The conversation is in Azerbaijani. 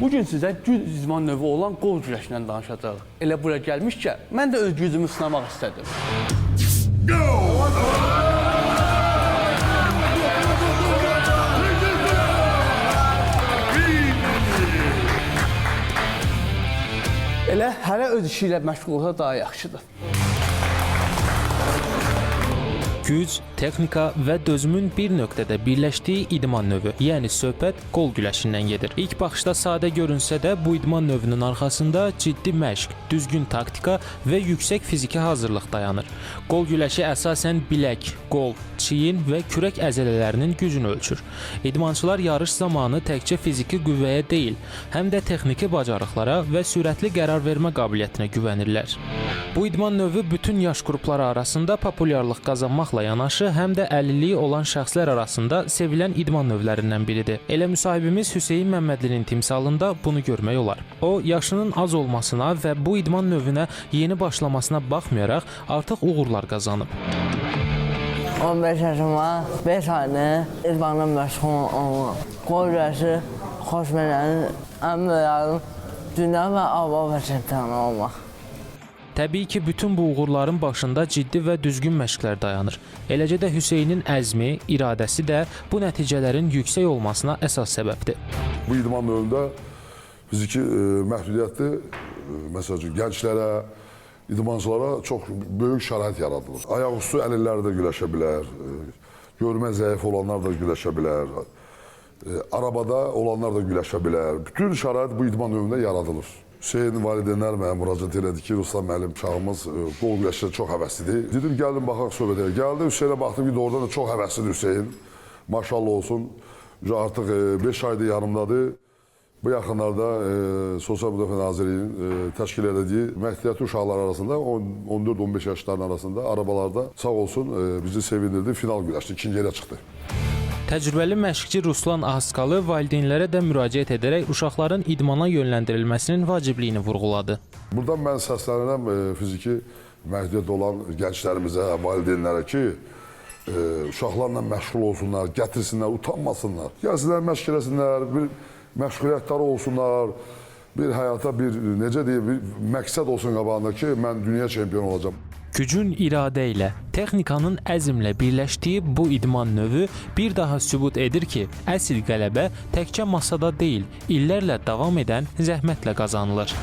Bugün sizə güc idman növü olan qol güləşindən danışacağıq. Elə buraya gəlmişkən, mən də öz gücümü sınamaq istədim. Elə hərə öz işi ilə məşğul olsa daha yaxşıdır. Güc, texnika və dözümün bir nöqtədə birləşdiyi idman növü, yəni söhbət qol güləşindən gedir. İlk baxışda sadə görünsə də bu idman növünün arxasında ciddi məşq, düzgün taktika və yüksək fiziki hazırlıq dayanır. Qol güləşi əsasən bilək, qol, çiyin və kürək əzələlərinin gücünü ölçür. İdmançılar yarış zamanı təkcə fiziki qüvvəyə deyil, həm də texniki bacarıqlara və sürətli qərar vermə qabiliyyətinə güvənirlər. Bu idman növü bütün yaş qrupları arasında populyarlıq qazanmaqla yanaşı, həm də əlilliyi olan şəxslər arasında sevilən idman növlərindən biridir. Elə müsahibimiz Hüseyn Məmmədlinin timsalında bunu görmək olar. O, yaşının az olmasına və bu idman növünə yeni başlamasına baxmayaraq artıq uğurlar qazanıb. 15 yaşıma 5 aydır idmanla məşğul olmaq. Qol güləşi xoşbəxtlərin ən böyük dünya və Avropa çempionu olmaq. Təbii ki, bütün bu uğurların başında ciddi və düzgün məşqlər dayanır. Eləcə də Hüseynin əzmi, iradəsi də bu nəticələrin yüksək olmasına əsas səbəbdir. Bu idman növündə fiziki məhdudiyyətli, məsəl üçün gənclərə, idmançılara çox böyük şərait yaradılır. Ayaqüstü əlillər də güləşə bilər, görmə zəif olanlar da güləşə bilər, arabada olanlar da güləşə bilər. Bütün şərait bu idman növündə yaradılır. Hüseyin valideynlər mənə müraciət elədi ki, Ruslan müəllim uşağımız qol güləşində çox həvəslidir. Dedim, gəldim, baxaq söhbət edə. Gəldi, Hüseynə baxdım ki, oradan da çox həvəslidir Hüseyin. Maşallah olsun, artıq 5 aydır yanımdadır. Bu yaxınlarda Sosial Müdafiə Nazirliyinin təşkil edəcəyi məhdudiyyətli uşaqlar arasında, 14-15 yaşların arasında arabalarda sağ olsun bizi sevindirdi. Final güləşdi, ikinci yerə çıxdı. Təcrübəli məşqçi Ruslan Ahıskalı valideynlərə də müraciət edərək uşaqların idmana yönləndirilməsinin vacibliyini vurğuladı. Buradan mən səslənirəm fiziki məhdudiyyət olan gənclərimizə, valideynlərə ki, uşaqlarla məşğul olsunlar, gətirsinlər, utanmasınlar. Gəlsinlər, məşq eləsinlər, bir məşğuliyyətləri olsunlar, bir həyata bir, necə deyim, bir məqsəd olsun qabağında ki, mən dünya çempionu olacağım. Gücün iradə ilə, texnikanın əzmlə birləşdiyi bu idman növü bir daha sübut edir ki, əsl qələbə təkcə masada deyil, illərlə davam edən zəhmətlə qazanılır.